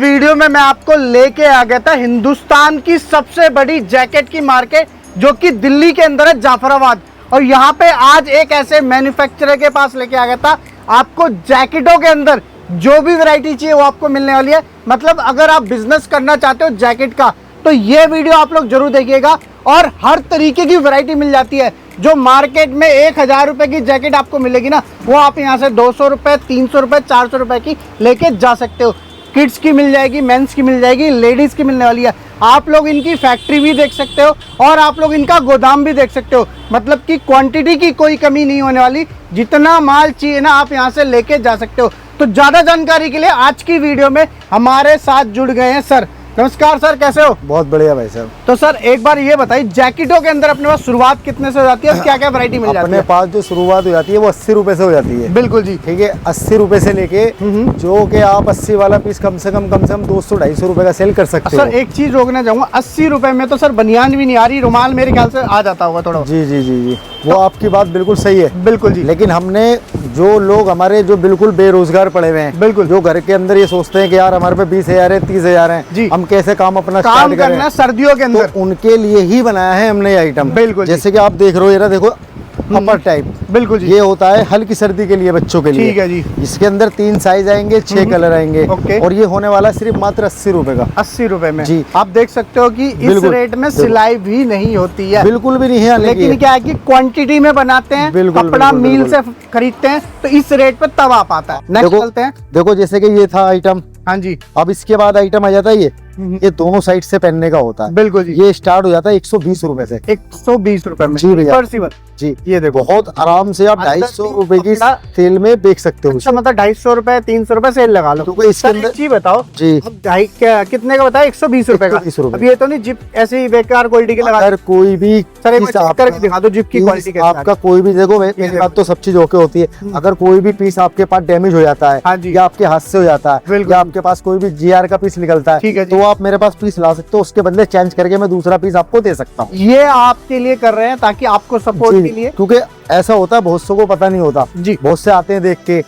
Video में मैं आपको लेके आ गया था हिंदुस्तान की सबसे बड़ी जैकेट की मार्केट जो कि दिल्ली के अंदर है, जाफराबाद। और यहाँ पे आज एक ऐसे मैन्युफैक्चरर के पास लेके आ गया था। आपको जैकेटों के अंदर जो भी वैरायटी चाहिए वो आपको मिलने वाली है। मतलब अगर आप बिजनेस करना चाहते हो जैकेट का तो ये वीडियो आप लोग जरूर देखिएगा। और हर तरीके की वैरायटी मिल जाती है। जो मार्केट में 1000 रुपए की जैकेट आपको मिलेगी ना, वो आप यहाँ से 200 रुपए, 300 रुपए, 400 रुपए की लेके जा सकते हो। किड्स की मिल जाएगी, मेंस की मिल जाएगी, लेडीज की मिलने वाली है। आप लोग इनकी फैक्ट्री भी देख सकते हो और आप लोग इनका गोदाम भी देख सकते हो। मतलब कि क्वांटिटी की कोई कमी नहीं होने वाली। जितना माल चाहिए ना आप यहाँ से लेके जा सकते हो। तो ज्यादा जानकारी के लिए आज की वीडियो में हमारे साथ जुड़ गए हैं सर। नमस्कार सर, कैसे हो? बहुत बढ़िया भाई साहब। तो सर एक बार ये बताइए, जैकेटों के अंदर अपने पास शुरुआत कितने से हो जाती है और क्या क्या वैरायटी मिल जाती है? अपने पास जो शुरुआत हो जाती है वो 80 रुपए से हो जाती है। बिल्कुल जी, ठीक है, 80 रुपए से लेके जो कि आप 80 वाला पीस कम से कम 200-250 रुपए का सेल कर सकते हो। सर एक चीज रोकना चाहूंगा, 80 रुपए में तो सर बनियान भी नहीं आ रही, रुमाल मेरे ख्याल से आ जाता होगा थोड़ा। जी जी जी जी, वो आपकी बात बिल्कुल सही है। बिल्कुल जी। लेकिन हमने जो लोग हमारे जो बिल्कुल बेरोजगार पड़े हुए हैं, बिल्कुल, जो घर के अंदर ये सोचते हैं कि यार हमारे पे 20,000 है, 30,000 है, हम कैसे काम अपना काम करना सर्दियों के अंदर, तो उनके लिए ही बनाया है हमने ये आइटम। बिल्कुल, जैसे कि आप देख रहे हो, ये देखो अपर टाइप। बिल्कुल जी, ये होता है हल्की सर्दी के लिए, बच्चों के लिए। ठीक है जी। इसके अंदर 3 साइज आएंगे, 6 कलर आएंगे। और ये होने वाला सिर्फ मात्र 80 रुपए का। 80 रुपए में जी। आप देख सकते हो कि इस रेट में सिलाई भी नहीं होती है। बिल्कुल भी नहीं है, लेकिन क्या है कि क्वांटिटी में बनाते हैं, कपड़ा मिल से खरीदते हैं, तो इस रेट पे तब आ पाता है। नेक्स्ट चलते हैं। देखो जैसे कि ये था आइटम। हाँ जी। अब इसके बाद आइटम आ जाता है ये दोनों साइड से पहनने का होता है। बिल्कुल जी। ये स्टार्ट हो जाता है 120 रुपए से। 120 रुपए में जी भैया जी। ये देखो बहुत आराम से आप 250 रुपए की सेल में बेच सकते हो। अच्छा, मतलब 250 रुपए, 300 रुपए सेल लगा लो। तो इसके अंदर जी बताओ जी, अब कितने का बताया? 120 रुपए का। अब ये तो नहीं जिप ऐसे ही बेकार क्वालिटी के लगा। अगर कोई भी सर एक बार करके दिखा दो जिप की क्वालिटी कैसी है। आपका कोई भी, देखो मेरी बात तो सब चीज ओके होती है। अगर कोई भी पीस आपके पास डैमेज हो जाता है, हाँ जी, या आपके हाथ से हो जाता है, या आपके पास कोई भी GR का पीस निकलता है, तो आप मेरे पास पीस ला सकते हो। उसके बदले चेंज करके मैं दूसरा पीस आपको दे सकता हूँ। ये आपके लिए कर रहे हैं ताकि आपको सपोर्ट के लिए, क्योंकि ऐसा होता है बहुत सौ को पता नहीं होता जी। बहुत से आते हैं देख के,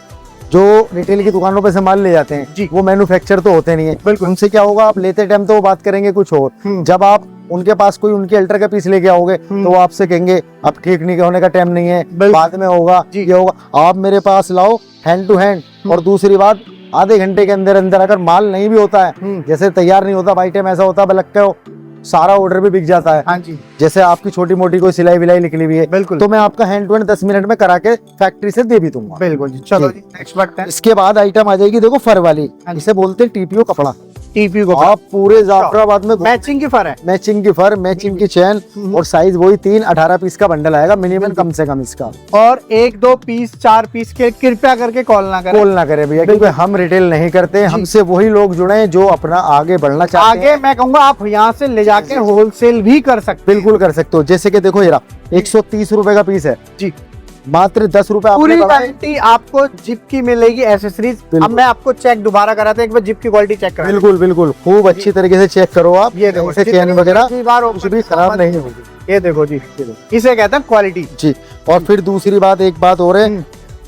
जो रिटेल की दुकानों पे से माल ले जाते हैं जी, वो मैन्युफैक्चर तो होते नहीं है। बिल्कुल। उनसे क्या होगा, आप लेते टाइम तो वो बात करेंगे कुछ और, जब आप उनके पास कोई उनके अल्टर का पीस लेके आओगे तो वो आपसे कहेंगे अब ठीक नहीं होने का टाइम नहीं है, बाद में होगा, ये होगा। आप मेरे पास लाओ हैंड टू हैंड। और दूसरी बात, आधे घंटे के अंदर अंदर अगर माल नहीं भी होता है, जैसे तैयार नहीं होता, बाई टाइम ऐसा होता है लगता है सारा ऑर्डर भी बिक जाता है। हाँ जी। जैसे आपकी छोटी मोटी कोई सिलाई विलाई निकली हुई है, बिल्कुल, तो मैं आपका हैंड टू हैंड 10 मिनट में करा के फैक्ट्री से दे भी दूंगा। बिल्कुल जी। चलो नेक्स्ट बढ़ते हैं। इसके बाद आइटम आ जाएगी, देखो फर वाली, इसे बोलते हैं TPO कपड़ा। TPO को आप पूरे जाफराबाद में मैचिंग की फर है, मैचिंग की फर, मैचिंग की चैन, और साइज वही 18 पीस का बंडल आएगा मिनिमम, कम से कम इसका। और 1-2 पीस 4 पीस के कृपया करके कॉल ना करें भैया, क्योंकि हम रिटेल नहीं करते। हमसे वही लोग जुड़े जो अपना आगे बढ़ना चाहते हैं। आगे मैं कहूँगा आप यहाँ से ले जाके होलसेल भी कर सकते, बिल्कुल कर सकते हो। जैसे कि देखो ये 130 रुपए का पीस है जी, मात्र 10 रुपए। पूरी क्वालिटी आपको जिप की मिलेगी, एक्सेसरीज। अब मैं आपको चेक दोबारा कराते हैं, एक बार जिप की क्वालिटी चेक करा। बिल्कुल बिल्कुल, खूब अच्छी तरीके से चेक करो आप। ये देखो चैन वगैरह कुछ भी खराब नहीं होगी। ये देखो जी, इसे कहते हैं क्वालिटी जी। और फिर दूसरी बात, एक बात और है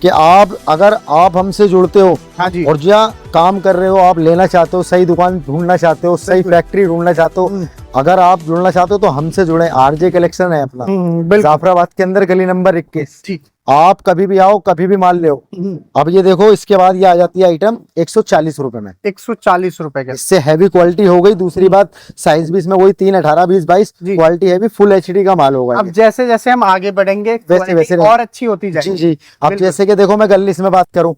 कि अगर आप हमसे जुड़ते हो, हाँ जी, और जहाँ काम कर रहे हो, आप लेना चाहते हो, सही दुकान ढूंढना चाहते हो, सही फैक्ट्री ढूंढना चाहते हो, अगर आप जुड़ना चाहते हो तो हमसे जुड़े। RJ कलेक्शन है अपना, जाफराबाद के अंदर, गली नंबर 21। आप कभी भी आओ, कभी भी माल ले। अब ये देखो, इसके बाद ये आ जाती है आइटम 140 रुपए में। 140 रुपए का, इससे हैवी क्वालिटी हो गई। दूसरी बात, साइज भी इसमें वही 3, 18, 20, 22 क्वालिटी हैवी, फुल HD का माल होगा। अब जैसे जैसे हम आगे बढ़ेंगे वैसे वैसे और अच्छी होती जाएगी। जी जी। अब जैसे कि देखो, मैं गली में बात करूं,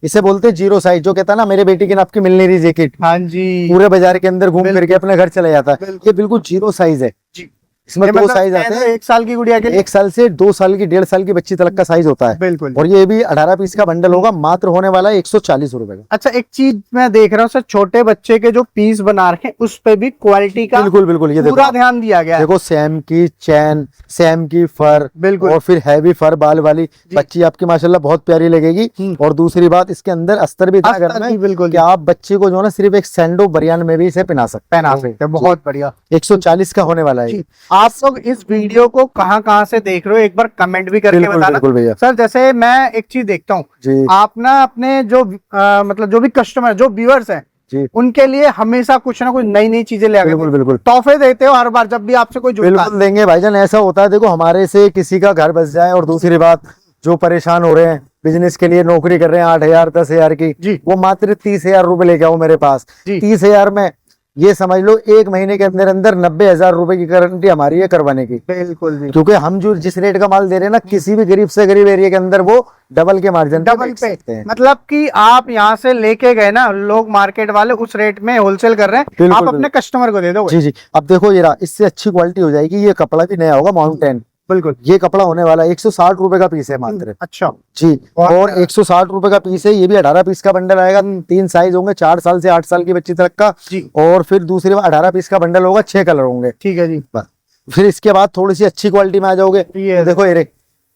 इसे बोलते हैं 0 साइज, जो कहता है ना मेरे बेटी की नाप की मिल नहीं रही जैकेट, हाँ जी, पूरे बाजार के अंदर घूम करके अपने घर चले जाता है। ये बिल्कुल 0 साइज है जी। इसमें 2 साइज आते हैं, 1 साल की गुड़िया के, 1 साल से 2 साल की, 1.5 साल की बच्ची तक का साइज होता है। बिल्कुल। और ये भी 18 पीस का बंडल होगा, मात्र होने वाला है 140 रुपए का। अच्छा, एक चीज मैं देख रहा हूँ सर, छोटे बच्चे के जो पीस बना रखे हैं उस पे भी क्वालिटी का बिल्कुल बिल्कुल, ये पूरा ध्यान दिया गया है। देखो, सेम की चैन, सेम की फर, बिल्कुल, और फिर हैवी फर बाल वाली बच्ची आपकी माशाल्लाह बहुत प्यारी लगेगी। और दूसरी बात, इसके अंदर अस्तर भी था, बिल्कुल, आप बच्ची को जो ना सिर्फ एक सैंडो बरियान में भी इसे पहना सकते हैं। बहुत बढ़िया। 140 का होने वाला है। आप लोग इस वीडियो को कहाँ से देख रहे हो, एक बार कमेंट भी करके बताना सर। जैसे मैं एक चीज देखता हूँ, आप ना अपने जो मतलब जो भी कस्टमर, जो व्यूअर्स हैं, जी। उनके लिए हमेशा कुछ ना कुछ नई नई चीजें ले आके बिल्कुल बिल्कुल तोहफे देते हो हर बार जब भी आपसे कोई जुड़ता है। बिल्कुल देंगे भाईजान। ऐसा होता है, देखो हमारे से किसी का घर बस जाए, और दूसरी बात जो परेशान हो रहे हैं बिजनेस के लिए, नौकरी कर रहे हैं 8,000 10,000 की, जी। वो मात्र 30,000 रुपए लेके आओ मेरे पास। जी। 30,000 में ये समझ लो 1 महीने के अंदर अंदर 90,000 रुपए की गारंटी हमारी है करवाने की। बिल्कुल जी। क्योंकि हम जो जिस रेट का माल दे रहे हैं ना, किसी भी गरीब से गरीब एरिया के अंदर वो डबल के मार्जिन डबल पे सकते हैं। मतलब कि आप यहाँ से लेके गए ना, लोग मार्केट वाले उस रेट में होलसेल कर रहे हैं, बिल्कुल, आप अपने कस्टमर को दे दो। जी जी। अब देखो ये रहा, इससे अच्छी क्वालिटी हो जाएगी। ये कपड़ा भी नया होगा, माउंटेन। बिल्कुल। ये कपड़ा होने वाला है 160 रुपए का पीस है मात्र। अच्छा जी। और 160 रुपए का पीस है। ये भी 18 पीस का बंडल आएगा। 3 साइज होंगे, 4 साल से 8 साल की बच्ची तक का। जी। और फिर दूसरी बार 18 पीस का बंडल होगा, 6 कलर होंगे। ठीक है जी। बस। फिर इसके बाद थोड़ी सी अच्छी क्वालिटी में आ जाओगे। ये देखो ये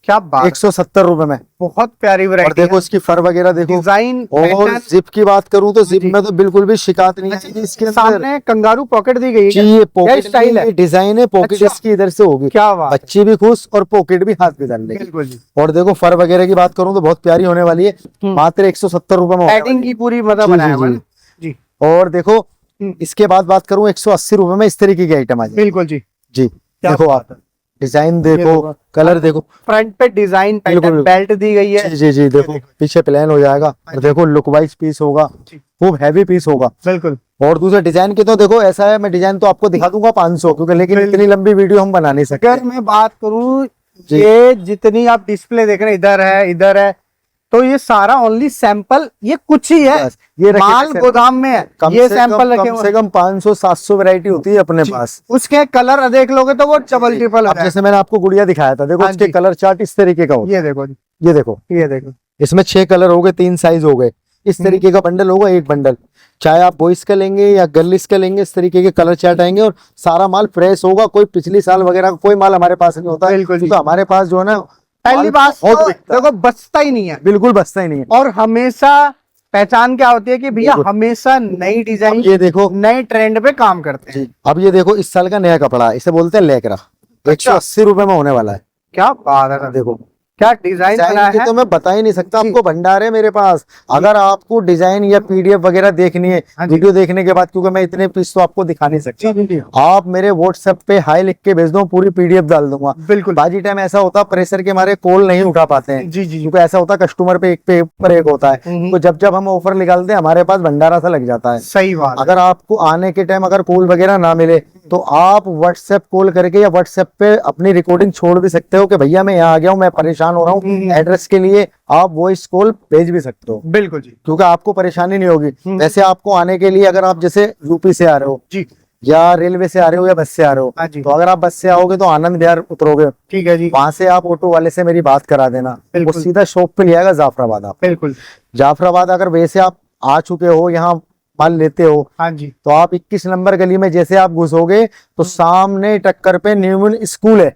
क्या बात, 170 रुपए में। बहुत प्यारी और वैरायटी देखो इसकी फर वगैरह देखो, डिजाइन। और जिप की बात करूं तो जिप में तो बिल्कुल भी शिकायत नहीं है इसके अंदर। सामने कंगारू पॉकेट दी गई है। जी, ये पॉकेट स्टाइल है, डिजाइन है, पॉकेट अच्छा। इसकी इधर से होगी। क्या बात, बच्चे भी खुश और पॉकेट भी हाथ में डाल लेगी। बिल्कुल जी। और देखो फर वगैरह की बात करूं तो बहुत प्यारी होने वाली है। मात्र 170 रुपए में पैडिंग की पूरी मतलब जी, बनाया जी, हुआ जी। है। जी। और देखो इसके बाद बात करूं 180 रुपए में इस तरीके की आइटम आ जाए। बिल्कुल जी। जी। देखो आप डिजाइन देखो, कलर देखो, फ्रंट पे डिजाइन बिल्कुल। बेल्ट दी गई है। जी जी जी। देखो पीछे प्लेन हो जाएगा, और देखो लुक वाइज पीस होगा, खूब हैवी पीस होगा। बिल्कुल। और दूसरे डिजाइन के तो देखो ऐसा है, मैं डिजाइन तो आपको दिखा दूंगा 500, क्योंकि लेकिन इतनी लंबी वीडियो हम बना नहीं सकते। अगर मैं बात करूं, जी। ये जितनी आप डिस्प्ले देख रहे हैं, इधर है, तो ये सारा ओनली सैंपल, ये कुछ ही है, बस, ये रखे माल थे गोदाम में है, ये सैंपल रखे कम हुए से कम 500-700 वैरायटी होती है अपने पास। उसके कलर देख लोगे तो वो डबल ट्रिपल अब जैसे मैंने आपको गुड़िया दिखाया था, देखो हाँ उसके जी। कलर चार्ट इस तरीके का होगा। ये देखो जी, ये देखो, ये देखो, इसमें 6 कलर हो गए, 3 साइज हो गए। इस तरीके का बंडल होगा, एक बंडल, चाहे आप बॉयज का लेंगे या गर्ल्स का लेंगे, इस तरीके के कलर चार्ट आएंगे। और सारा माल फ्रेश होगा, कोई पिछली साल वगैरह का कोई माल हमारे पास नहीं होता है। बिल्कुल जी। तो हमारे पास जो है ना, पहली बात बहुत तो बिकता है। देखो बचता ही नहीं है, बिल्कुल बचता ही नहीं है। और हमेशा पहचान क्या होती है कि भैया हमेशा नई डिजाइन, ये देखो, नए ट्रेंड पे काम करते हैं। जी अब ये देखो इस साल का नया कपड़ा है, इसे बोलते हैं लेकरा। 180 रुपए में होने वाला है। क्या बात है, देखो क्या डिजाइन डिजाइन बनाया की है। तो मैं बता ही नहीं सकता आपको, भंडार है मेरे पास। अगर आपको डिजाइन या पीडीएफ वगैरह देखनी है हाँ जी। वीडियो देखने के बाद, क्योंकि मैं इतने पीस तो आपको दिखा नहीं सकता, आप मेरे व्हाट्सएप पे हाई लिख के भेज दो, पूरी पीडीएफ डाल दूंगा। बिल्कुल। बाजी टाइम ऐसा होता है प्रेशर के मारे कॉल नहीं उठा पाते हैं। जी जी। क्योंकि ऐसा होता है कस्टमर पे एक पर एक होता है, तो जब जब हम ऑफर निकालते हैं हमारे पास भंडारा सा लग जाता है। सही बात। अगर आपको आने के टाइम अगर कॉल वगैरह ना मिले तो आप व्हाट्सएप कॉल करके या व्हाट्सएप पे अपनी रिकॉर्डिंग छोड़ भी सकते हो कि भैया मैं यहाँ आ गया हूँ, मैं परेशान हो रहा हूँ, एड्रेस के लिए आप वॉइस कॉल भेज भी सकते हो। बिल्कुल जी। क्योंकि आपको परेशानी नहीं होगी। वैसे आपको आने के लिए, अगर आप जैसे यूपी से आ रहे हो जी, या रेलवे से आ रहे हो या बस से आ रहे हाँ हो, जी। तो अगर आप बस से आओगे तो आनंद विहार उतरोगे, ठीक है जी। वहां से आप ऑटो वाले से मेरी बात करा देना, वो बिल्कुल। सीधा शॉप पे ले आएगा जाफराबाद। आप बिल्कुल। जाफराबाद अगर वैसे आप आ चुके हो, यहाँ माल लेते हो, हाँ जी। तो आप 21 नंबर गली में जैसे आप घुसोगे तो सामने टक्कर पे न्यूमन स्कूल है,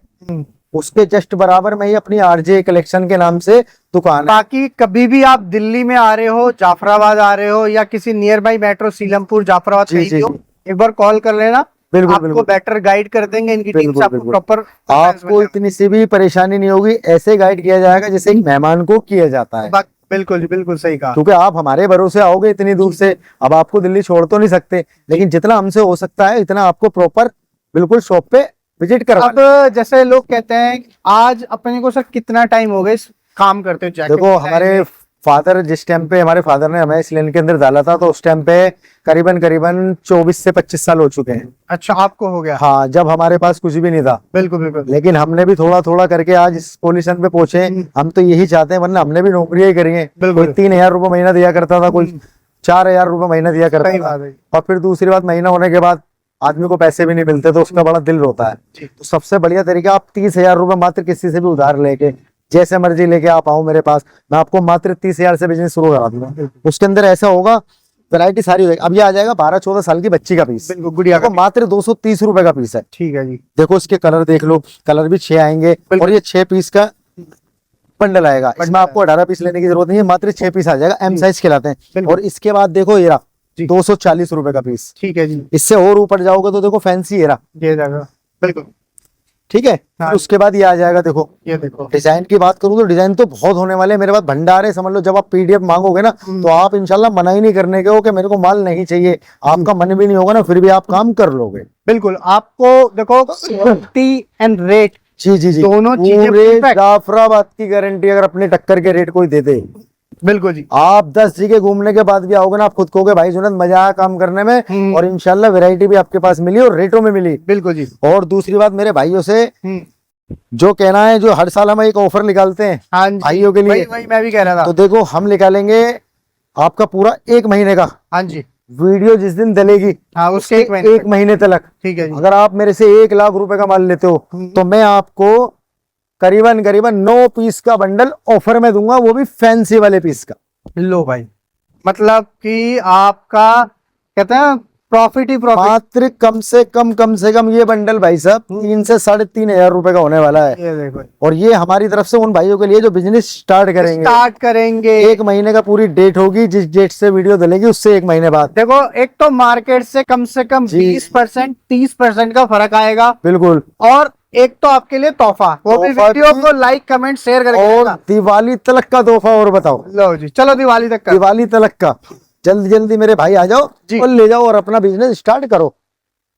उसके जस्ट बराबर में ही अपनी आरजे कलेक्शन के नाम से दुकान है। बाकी कभी भी आप दिल्ली में आ रहे हो, जाफराबाद आ रहे हो, या किसी near by metro Seelampur Jafrabad ji, कहीं जी, भी हो, जी। एक बार कॉल कर लेना, बिल्कुल, आपको बिल्कुल। बेटर गाइड कर देंगे। इनकी टीम से आपको प्रॉपर आपको इतनी सी भी परेशानी नहीं होगी, ऐसे गाइड किया जाएगा जैसे एक मेहमान को किया जाता है। बिल्कुल बिल्कुल सही कहा। क्योंकि आप हमारे भरोसे आओगे इतनी दूर से, अब आपको दिल्ली छोड़ तो नहीं सकते, लेकिन जितना हमसे हो सकता है इतना आपको प्रॉपर बिल्कुल शॉप पे विजिट करा। अब जैसे लोग कहते हैं आज अपने को सर कितना टाइम हो गया इस काम करते हो जैकेट? देखो हमारे फादर जिस टाइम पे, हमारे फादर ने हमें इस लाइन के अंदर डाला था, तो उस टाइम पे करीबन 24 से 25 साल हो चुके हैं। अच्छा, आपको हो गया? हाँ, जब हमारे पास कुछ भी नहीं था। बिल्कुल बिल्कुल। लेकिन हमने भी थोड़ा थोड़ा करके आज इस पोजीशन पे पहुंचे। हम तो यही चाहते हैं, वरना हमने भी नौकरियां ही करी हैं। कोई 3,000 रुपए महीना दिया करता था, कोई 4,000 रुपए महीना दिया करता था। और फिर दूसरी बात, महीना होने के बाद आदमी को पैसे भी नहीं मिलते, तो उसका बड़ा दिल रोता है। तो सबसे बढ़िया तरीका, आप 30,000 रुपए मात्र किसी से भी उधार लेके, जैसे मर्जी लेके आप आओ मेरे पास, मैं आपको मात्र 30,000 से बिजनेस शुरू करा दूंगा। उसके अंदर ऐसा होगा, वैरायटी सारी होगी। अब ये आ जाएगा 12-14 साल की बच्ची का पीस, गुड़िया का, मात्र 230 रुपए का पीस है। ठीक है जी। देखो इसके कलर देख लो, कलर भी 6 आएंगे, और ये 6 पीस का बंडल आएगा। इसमें आपको 18 पीस लेने की जरूरत नहीं है, मात्र 6 पीस आ जाएगा। एम साइज खिलाते हैं। और इसके बाद देखो ये रहा 240 रुपए का पीस। ठीक है जी। इससे और ऊपर जाओगे तो देखो फैंसी, ये रहा बिल्कुल ठीक है। हाँ। फिर उसके बाद ये आ जाएगा, देखो ये देखो डिजाइन की बात करूं तो डिजाइन तो बहुत होने वाले हैं मेरे पास, भंडार है समझ लो। जब आप पीडीएफ मांगोगे ना तो आप इंशाल्लाह मना ही नहीं करने के हो कि मेरे को माल नहीं चाहिए, आपका मन भी नहीं होगा ना, फिर भी आप काम कर लोगे। बिल्कुल। आपको देखो क्वालिटी एंड रेट जी जी जी, दोनों चीजें पूरे perfect। जाफराबाद की गारंटी अगर अपने टक्कर के रेट कोई दे दे। बिल्कुल जी। आप 10 जगह घूमने के बाद भी आओगे ना, आप खुद कहोगे भाई जुनैद मजा आया काम करने में, और इंशाल्लाह वैरायटी भी आपके पास मिली और रेटों में मिली। बिल्कुल जी। और दूसरी बात मेरे भाइयों से जो कहना है, जो हर साल हम एक ऑफर निकालते हैं हाँ जी, भाइयों के लिए, वही मैं भी कह रहा था। तो देखो हम निकालेंगे आपका पूरा 1 महीने का। हाँ जी। वीडियो जिस दिन डलेगी हाँ, उसके एक एक महीने तक, ठीक है जी। अगर आप मेरे से 1 लाख रुपए का माल लेते हो तो मैं आपको करीबन 9 पीस का बंडल ऑफर में दूंगा, वो भी फैंसी वाले पीस का। लो भाई, मतलब कि आपका कहते हैं प्रॉफिट ही प्रॉफिट। मात्र कम से कम ये बंडल भाई साहब 3 से 3,500 रुपए का होने वाला है। ये देखो, और ये हमारी तरफ से उन भाइयों के लिए जो बिजनेस स्टार्ट करेंगे। 1 महीने का पूरी डेट होगी, जिस डेट से वीडियो डलेगी उससे 1 महीने बाद। देखो, एक तो मार्केट से कम 20% 30% का फर्क आएगा। बिल्कुल। और एक तो आपके लिए तोहफा, वो भी वीडियो को लाइक कमेंट शेयर करके। और दिवाली तलक का तोहफा और बताओ। लो जी, चलो दिवाली तक का। दिवाली तलक का जल्दी जल्दी मेरे भाई आ जाओ और ले जाओ और अपना बिजनेस स्टार्ट करो।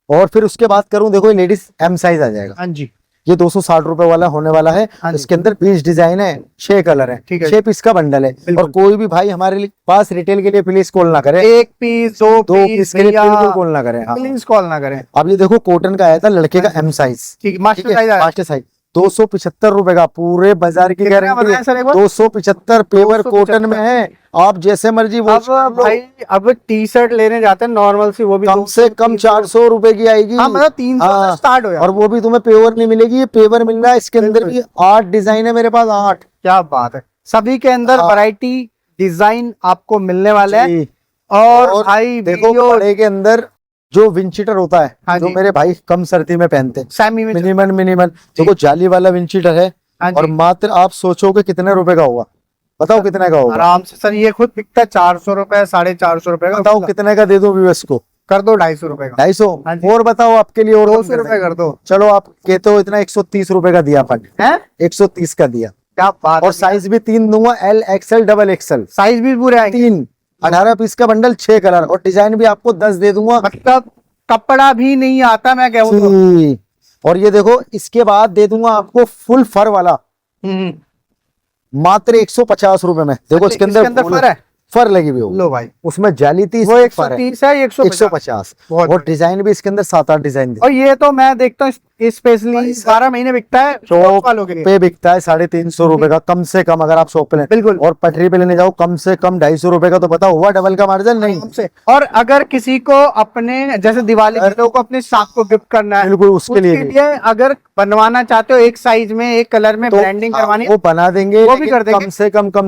और फिर उसके बाद करूं, देखो ये लेडीज एम साइज आ जाएगा। हाँ जी। ये 260 रुपए वाला होने वाला है। इसके अंदर 20 डिजाइन है, 6 कलर है, 6 पीस का बंडल है। और कोई भी भाई हमारे पास रिटेल के लिए प्लीज कॉल ना करे, 1 पीस 2 पीस के लिए बिल्कुल कॉल ना करें। प्लीज कॉल ना करें। अब ये देखो कॉटन का आया था लड़के का एम साइज, ठीक, मास्टर साइज आया। मास्टर साइज 275 रुपए का, पूरे बाजार की गारंटी बताया सर एक बार? 275 पेवर कॉटन में है। आप जैसे मर्जी वो अब भाई, अब टी शर्ट लेने जाते हैं नॉर्मल सी, वो भी कम से कम 400 रुपए की आएगी। हाँ, मतलब 300 से स्टार्ट हो। और वो भी तुम्हें पेवर नहीं मिलेगी, ये पेवर मिल रहा है। इसके अंदर भी 8 डिजाइन है मेरे पास, 8। क्या बात है, सभी के अंदर वैरायटी डिजाइन आपको मिलने वाले हैं। और भाई देखो कपड़े के अंदर जो विंचीटर होता है, हाँ जो मेरे भाई कम सर्दी में पहनते हैं, सेमी में मिनिमम देखो जाली वाला विंचीटर है। और मात्र आप सोचोगे कितने रुपए का होगा, बताओ कितने का होगा? आराम से सर, ये खुद बिकता है 400 रुपए 450 रुपए का। बताओ कितने का दे दो व्यूअर्स को? कर दो 250 रुपए का। 250 और बताओ आपके लिए, और 200 रुपए कर दो। चलो आप कहते हो इतना, 130 रुपए का दिया अपन है, 130 का दिया। क्या बात। और साइज भी 3 दूंगा, L XL double XL size भी पूरे आएंगे। 3 18 पीस का बंडल, 6 कलर, और डिजाइन भी आपको 10 दे दूंगा। मतलब कपड़ा भी नहीं आता, मैं कहूँ तो। और ये देखो इसके बाद दे दूंगा आपको फुल फर वाला, मात्र 150 रुपए में। देखो इसके अंदर फर है, फर लगी हुई हो। लो भाई, उसमें जाली थी, वो 130 है, 150। और डिजाइन भी इसके अंदर 7-8 डिजाइन। और ये तो मैं देखता हूँ स्पेशली 12 महीने बिकता है शॉप वालों के लिए। पे बिकता है 350 रुपए का कम से कम, अगर आप शॉप पे लें। बिल्कुल। और पटरी पे लेने जाओ कम से कम 250 रुपए का, तो पता हुआ डबल का मार्जिन नहीं से। और अगर किसी को अपने जैसे दिवाली के लोगों को अपने साथ को गिफ्ट करना है, बिल्कुल उसके लिए अगर बनवाना चाहते हो, एक साइज में एक कलर में ब्रांडिंग करवानी, वो बना देंगे, वो भी कर देंगे। कम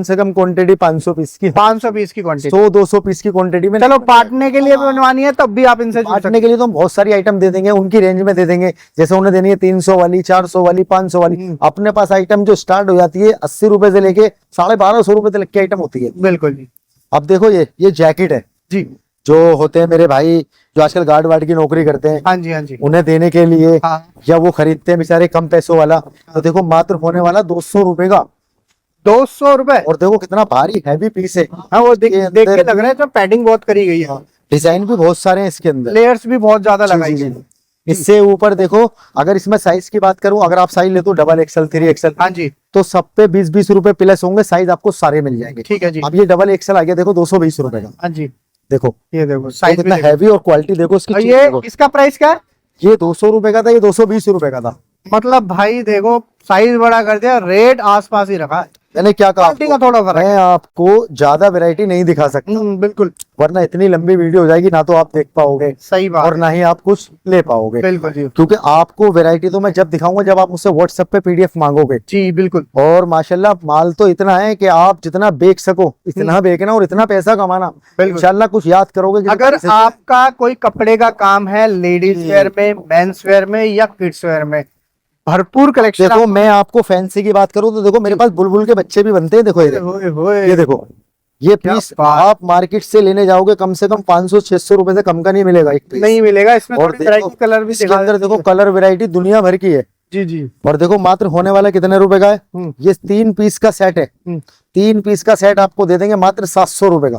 से कम क्वांटिटी 500 पीस की, 500 पीस की क्वांटिटी, 100-200 पीस की क्वांटिटी में। चलो बांटने के लिए भी बनवानी है तब भी आप इनसे बांटने के लिए तो हम बहुत सारी आइटम दे देंगे, उनकी रेंज में दे देंगे। जैसे उन्हें देनी है 300 वाली, 400 वाली, 500 वाली। अपने पास आइटम जो स्टार्ट हो जाती है 80 रुपए से लेके 1250 रुपए तक की आइटम होती है। बिल्कुल जी। अब देखो ये जैकेट है जी, जो होते हैं मेरे भाई, जो आजकल गार्ड वार्ड की नौकरी करते हैं, हाँ जी, हाँ जी, उन्हें देने के लिए, हाँ। या वो खरीदते हैं बेचारे कम पैसों वाला, तो देखो मात्र होने वाला 200 रुपए का। 200 रुपए। और देखो कितना भारी हैवी पीस है। हाँ, वो देख के लग रहा है, तो पैडिंग बहुत करी गई है, डिजाइन भी बहुत सारे हैं इसके अंदर, लेयर्स भी बहुत ज्यादा लगाई गई। इससे ऊपर देखो, अगर इसमें साइज की बात करूं, अगर आप साइज ले तो डबल एक्सएल, 3XL, हाँ जी, तो सब पे 20-20 रुपए प्लस होंगे, साइज आपको सारे मिल जाएंगे। ठीक है जी। अब ये डबल एक्सएल आ गया, देखो 220 रुपए का। हाँ जी, देखो ये देखो तो साइज कितना हैवी, और क्वालिटी देखो इसकी। ये देखो, इसका प्राइस क्या है? ये 200 रुपए का था, ये 220 रुपए का था। मतलब भाई देखो, साइज बड़ा कर दिया, रेट आसपास ही रखा है। मैंने क्या कहा क्वालिटी का थोड़ा फर्क है। मैं आपको ज्यादा वैरायटी नहीं दिखा सकता, बिल्कुल, वरना इतनी लंबी वीडियो हो जाएगी, ना तो आप देख पाओगे, सही बात, और ना ही आप कुछ ले पाओगे। बिल्कुल जी, क्योंकि आपको वैरायटी तो मैं जब दिखाऊंगा जब आप मुझसे व्हाट्सएप पे PDF मांगोगे। जी बिल्कुल। और माशाल्लाह माल तो इतना है कि आप जितना बेच सको इतना बेचना, और इतना पैसा कमाना। इंशाल्लाह कुछ याद करोगे। अगर आपका कोई कपड़े का काम है, लेडीज वेयर में, मेंस वेयर में या किड्स वेयर में, भरपूर कलेक्शन। देखो मैं आपको फैंसी की बात करूं तो देखो मेरे पास बुलबुल के बच्चे भी बनते हैं। देखो ये देखो, ये पीस आप मार्केट से लेने जाओगे कम से कम 500-600 रुपए से कम का नहीं मिलेगा एक पीस। नहीं मिलेगा इसमें। और कलर भी इसके अंदर देखो कलर वैरायटी दुनिया भर की है। जी जी। और देखो मात्र होने वाला कितने रुपए का है, ये 3 पीस का सेट है, 3 पीस का सेट आपको दे देंगे मात्र 700 रुपए का।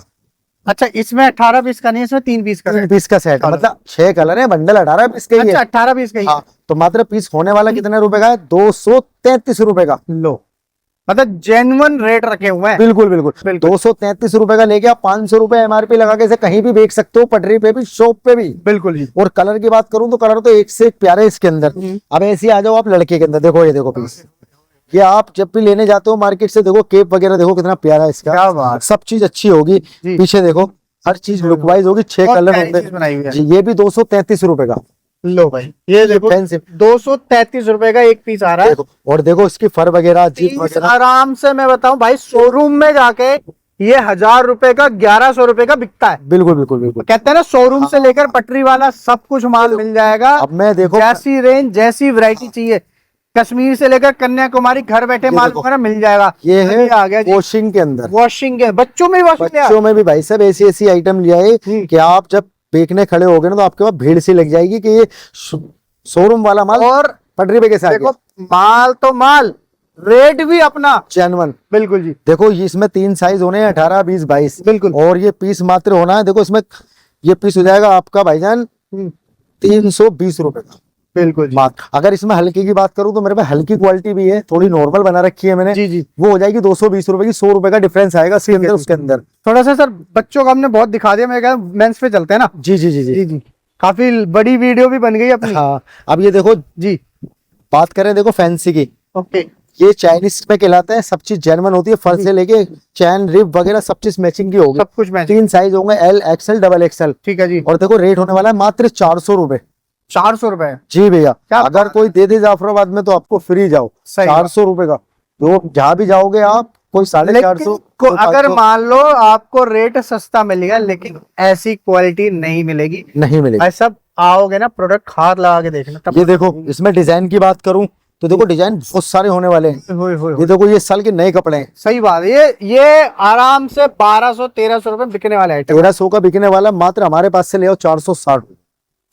अच्छा, इसमें 18 पीस का नहीं, इसमें 3 पीस का 3 पीस का सेट है, मतलब 6 कलर है, बंडल 18 पीस का ही है। अच्छा, 18 पीस का ही। हाँ, तो मात्र पीस होने वाला कितने रुपए का है, 233 रुपए का। लो, मतलब जेन्युइन रेट रखे हुए हैं। बिल्कुल बिल्कुल 233 रुपए का लेके आप 500 रुपए एमआरपी लगा के इसे कहीं भी बेच सकते हो, पटरी पे भी, शॉप पे भी। बिल्कुल जी। और कलर की बात करूं तो कलर तो एक से एक प्यारे हैं इसके अंदर। अब ऐसे ही आ जाओ आप लड़के के अंदर, देखो ये देखो पीस, ये आप जब भी लेने जाते हो मार्केट से, देखो केप वगैरह देखो कितना प्यारा है इसका, क्या बात। सब चीज अच्छी होगी, पीछे देखो हर चीज लुक वाइज होगी, 6 कलर होंगे जी। ये भी 233 रुपए का। लो भाई, ये देखो 233 रुपए का एक पीस आ रहा है। देखो, और देखो इसकी फर वगैरह, जीप वगैरह, आराम से मैं बताऊं भाई, शोरूम में जाके ये 1000 रुपए का 1100 रुपए का बिकता है। बिल्कुल बिल्कुल बिल्कुल। कहते हैं ना, शोरूम से लेकर पटरी वाला सब कुछ माल मिल जाएगा। अब मैं देखो, जैसी रेंज जैसी वैरायटी चाहिए, कश्मीर से लेकर कन्याकुमारी, घर बैठे माल वगैरह मिल जाएगा। ये है आ गया वॉशिंग के अंदर, वॉशिंग के, बच्चों में बच्चों में भी भाई साहब ऐसी ऐसी आइटम लिया है कि आप जब बेचने खड़े हो गए ना तो आपके पास भीड़ सी लग जाएगी कि ये शोरूम वाला माल और पटरी पे कैसे आ देखो, गया। माल तो माल, रेट भी अपना जेन्युइन। बिल्कुल जी। देखो ये इसमें 3 साइज होने हैं, 18, 20, 22। बिल्कुल। और ये पीस मात्र होना है, देखो इसमें ये पीस हो जाएगा आपका भाईजान 320 रुपए का। बिल्कुल जी। मात्र अगर इसमें हल्के की बात करूं तो मेरे पास हल्की क्वालिटी भी है, थोड़ी नॉर्मल बना रखी है मैंने जी जी। वो हो जाएगी 220 रुपए की, 100 रुपए का डिफरेंस आएगा इसके अंदर, उसके अंदर। थोड़ा सा सर बच्चों का हमने बहुत दिखा दिया, मैं क्या मेंस पे चलते हैं ना। जी जी जी जी जी जी, काफी बड़ी वीडियो भी बन गई अपनी। हाँ, अब ये देखो जी, बात करें देखो फैंसी की, ओके। ये चाइनीज में कहलाता है, सब चीज जेन्युइन होती है, फर से लेके चैन, रिब वगैरह सब चीज मैचिंग की होगी, सब कुछ मैच। 3 साइज होंगे, एल, एक्सएल, डबल एक्सएल। ठीक है जी। और देखो रेट होने वाला है मात्र 400 रुपए। 400 रुपए? जी भैया, क्या अगर कोई दे दे जाफराबाद में तो आपको फ्री जाओ, 400 रुपए का। तो जहां भी जाओगे आप, कोई 450 को अगर मान लो आपको रेट सस्ता मिलेगा, लेकिन ऐसी क्वालिटी नहीं मिलेगी, नहीं मिलेगी। भाई सब आओगे ना, प्रोडक्ट हाथ लगा के देखना तब। ये देखो इसमें डिजाइन की बात करूं तो देखो डिजाइन बहुत सारे होने वाले हैं। ये देखो ये साल के नए कपड़े हैं। सही बात है, ये आराम से 1200-1300 रुपए बिकने वाले आइटम। 1300 का बिकने वाला, मात्र हमारे पास से ले आओ 460।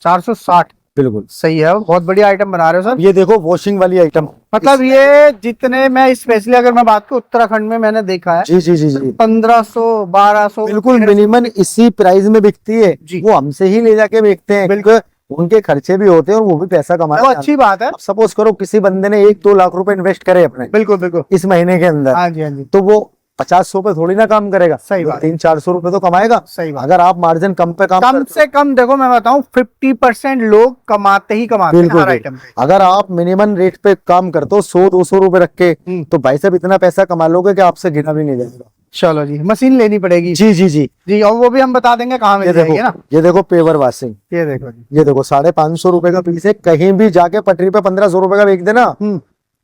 460? बिल्कुल सही है, बहुत बढ़िया आइटम बना रहे हो सर। ये देखो वॉशिंग वाली आइटम, मतलब ये जितने मैं स्पेशली अगर मैं बात करूं, उत्तराखंड में मैंने देखा है जी जी जी जी 1500, 1200 बिल्कुल मिनिमम इसी प्राइस में बिकती है। जी। वो हमसे ही ले जाके बेचते हैं, बिल्कुल उनके खर्चे भी होते हैं और वो भी पैसा कमाते हैं। अच्छी बात है। सपोज करो किसी बंदे ने 1-2 लाख रुपए इन्वेस्ट करे अपने, बिल्कुल बिल्कुल, इस महीने के अंदर, हाँ जी हाँ जी, तो वो 50-100 पे थोड़ी ना काम करेगा, सही बात। 300-400 रुपए तो कमाएगा। सही बात। अगर आप मार्जिन कम पे काम कम से कम देखो मैं बताऊं 50% लोग कमाते ही कमाते हैं हर आइटम पे। अगर आप मिनिमम रेट पे काम करते हो 100-200 रुपए रख के, तो भाई साहब इतना पैसा कमा लोगे कि आपसे गिना भी नहीं जाएगा। चलो जी, मशीन लेनी पड़ेगी। जी जी जी जी, और वो भी हम बता देंगे कहाँ मिल जाएगी ना। ये देखो पेवर वॉशिंग, ये देखो जी, ये देखो 550 रुपए का पीस है, कहीं भी जाके पटरी पे 1500 रुपए का बेच देना।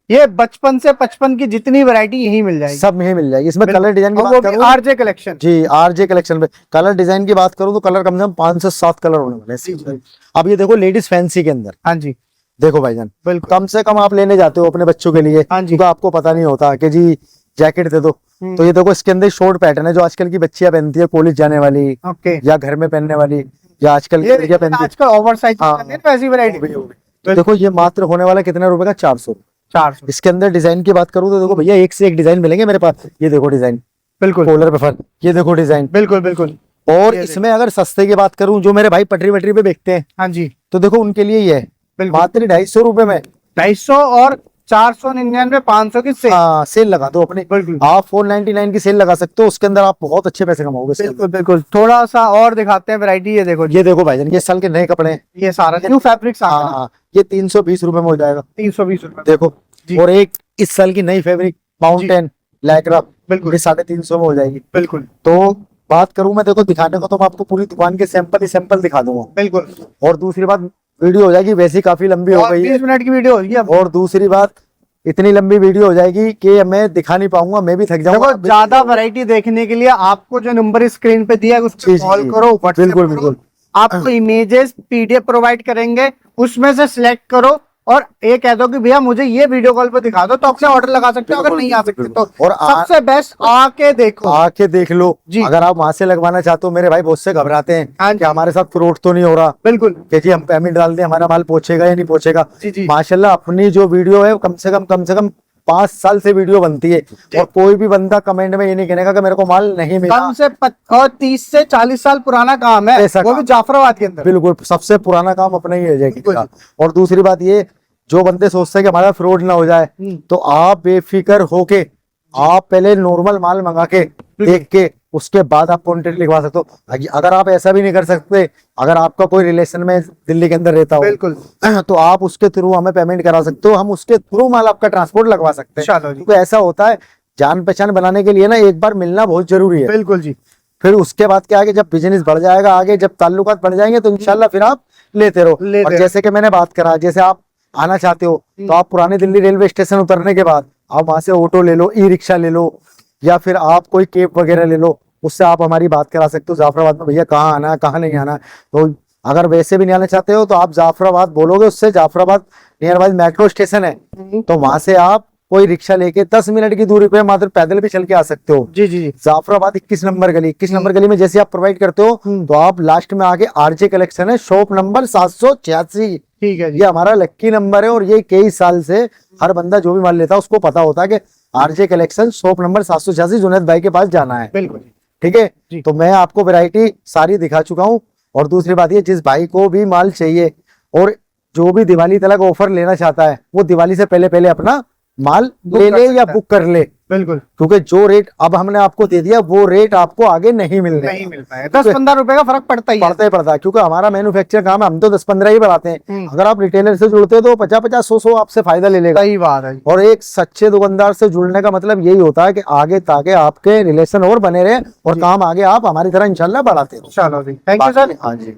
ये 55 से 55 की जितनी वैरायटी यही मिल जाएगी, सब यही मिल जाएगी। इसमें कलर डिजाइन की बात करूं, आरजे कलेक्शन। जी आरजे कलेक्शन में कलर डिजाइन की बात करूं तो कलर कम से कम 5 से 7 कलर होने वाले हैं। अब ये देखो लेडीज फैंसी के अंदर, हाँ जी, देखो भाईजान बिल्कुल। कम से कम आप लेने जाते हो अपने बच्चों के लिए, हाँ जी, क्योंकि आपको पता नहीं होता कि जी जैकेट दे दो, तो ये देखो इसके अंदर शॉर्ट पैटर्न है जो आजकल की बच्चियां पहनती है, कॉलेज जाने वाली, ओके, या घर में पहनने वाली, या आजकल की लड़कियां पहनती है आजकल ओवरसाइज ऐसी वैरायटी। है। देखो ये मात्र होने वाला कितने रुपए का, 400। 400। इसके अंदर डिजाइन की बात करूं तो देखो भैया एक से एक डिजाइन मिलेंगे मेरे पास। ये देखो डिजाइन, बिल्कुल कॉलर पे फर, ये देखो डिजाइन, बिल्कुल बिल्कुल। और इसमें अगर सस्ते की बात करूं, जो मेरे भाई पटरी वटरी पे बेचते हैं, हाँ जी, तो देखो उनके लिए ये है मात्र 250 रुपए में। 250 और 499, 500 की सेल। हाँ सेल लगा दो अपनी, बिल्कुल। आप 499 की सेल लगा सकते हो, उसके अंदर आप बहुत अच्छे पैसे कमाओगे। बिल्कुल बिल्कुल। थोड़ा सा और दिखाते हैं वैरायटी। ये देखो, ये देखो भाईजान ये साल के नए कपड़े हैं, ये सारा न्यू फैब्रिक्स आ रहा है। हाँ ये 320 रुपए में हो जाएगा, 320 रुपए। देखो। और एक इस साल की नई फैब्रिक माउंटेन लैक्रा, बिल्कुल, ये 350 में हो जाएगी। बिल्कुल। तो बात करूं मैं देखो दिखाने को, तो मैं आपको पूरी दुकान के सैंपल ही सैंपल दिखा दूंगा। बिल्कुल। और दूसरी बात, वीडियो हो जाएगी वैसी काफी लंबी हो गई है, 20 मिनट की वीडियो होगी अब। और दूसरी बात इतनी लंबी वीडियो हो जाएगी कि मैं दिखा नहीं पाऊंगा, मैं भी थक जाऊंगा। देखो ज्यादा वैरायटी देखने के लिए आपको जो नंबर स्क्रीन पे दिया है उस पर कॉल करो, बिल्कुल बिल्कुल। आपको इमेजेस PDF प्रोवाइड करेंगे, उसमें से सिलेक्ट करो और ये कह दो कि भैया मुझे ये वीडियो कॉल पे दिखा दो तो अपने ऑर्डर लगा सकते हो, अगर नहीं आ सकते तो और सबसे बेस्ट आके देखो, आके देख लो जी। अगर आप वहां से लगवाना चाहते हो, मेरे भाई बहुत से घबराते हैं हाँ कि हमारे साथ फ्रॉड तो नहीं हो रहा, बिल्कुल कि जी हम पेमेंट डाल दें हमारा माल पहुंचेगा या नहीं पहुंचेगा। जी जी माशाल्लाह अपनी जो वीडियो है कम से कम 5 साल से वीडियो बनती है, और कोई भी बंदा कमेंट में ये नहीं कहने का कि मेरे को माल नहीं मिला। कम से और 30 से 40 साल पुराना काम है, ऐसा वो भी काम। जाफराबाद के अंदर। बिल्कुल सबसे पुराना काम अपना ही है जैकेट का। और दूसरी बात ये, जो बंदे सोचते हैं कि हमारा फ्रॉड ना हो जाए, तो आप बेफिक्र होके आप पहले नॉर्मल माल मंगा के देख के उसके बाद आप कॉन्ट्रैक्ट लिखवा सकते हो। अगर आप ऐसा भी नहीं कर सकते, अगर आपका कोई रिलेशन में दिल्ली के अंदर रहता हो, बिल्कुल, तो आप उसके थ्रू हमें पेमेंट करा सकते हो, हम उसके थ्रू माल आपका ट्रांसपोर्ट लगवा सकते हैं। चलो जी। क्योंकि ऐसा होता है, जान पहचान बनाने के लिए ना एक बार मिलना बहुत जरूरी है। बिल्कुल जी। फिर उसके बाद क्या आगे जब बिजनेस बढ़ जाएगा, आगे जब ताल्लुकात बढ़ जाएंगे तो इंशाल्लाह फिर आप लेते रहो। और जैसे कि मैंने बात करा, जैसे आप आना चाहते हो तो आप पुरानी दिल्ली रेलवे स्टेशन उतरने के बाद आप वहां से ऑटो ले लो, ई रिक्शा ले लो, या फिर आप कोई कैब वगैरह ले लो, उससे आप हमारी बात करा सकते हो जाफराबाद में भैया कहाँ आना है कहाँ नहीं आना है। तो अगर वैसे भी नहीं आना चाहते हो तो आप जाफराबाद बोलोगे, उससे Jafrabad near by metro station है, तो वहां से आप कोई रिक्शा लेके 10 मिनट की दूरी पे मात्र पैदल भी चल के आ सकते हो। जी जी जी। जाफराबाद 21 नंबर गली, 21 नंबर गली में जैसे आप प्रोवाइड करते हो तो आप लास्ट में आगे आरजे कलेक्शन है, शॉप नंबर 786। ठीक है जी। ये हमारा लक्की नंबर है, और ये कई साल से हर बंदा जो भी माल लेता है उसको पता होता है कि RJ collection shop number 786 Junaid भाई के पास जाना है। बिल्कुल ठीक है, तो मैं आपको वैरायटी सारी दिखा चुका हूँ। और दूसरी बात ये, जिस भाई को भी माल चाहिए और जो भी दिवाली तक ऑफर लेना चाहता है, वो दिवाली से पहले अपना माल ले ले या बुक कर ले। बिल्कुल, क्योंकि जो रेट अब हमने आपको दे दिया वो रेट आपको आगे नहीं मिल पाएगा। 10-15 रुपए का फर्क पड़ता ही पड़ता है, क्योंकि हमारा मैन्युफैक्चर काम है, हम तो 10-15 ही बढ़ाते हैं। अगर आप रिटेलर से जुड़ते हो तो 50-50, 100-100 आपसे फायदा ले लेगा। सही बात है। और एक सच्चे दुकानदार से जुड़ने का मतलब यही होता है कि आगे ताकि आपके रिलेशन और बने रहे और काम आगे आप हमारी तरह इंशाल्लाह बढ़ाते हो। चलो जी, थैंक यू सर। हाँ जी।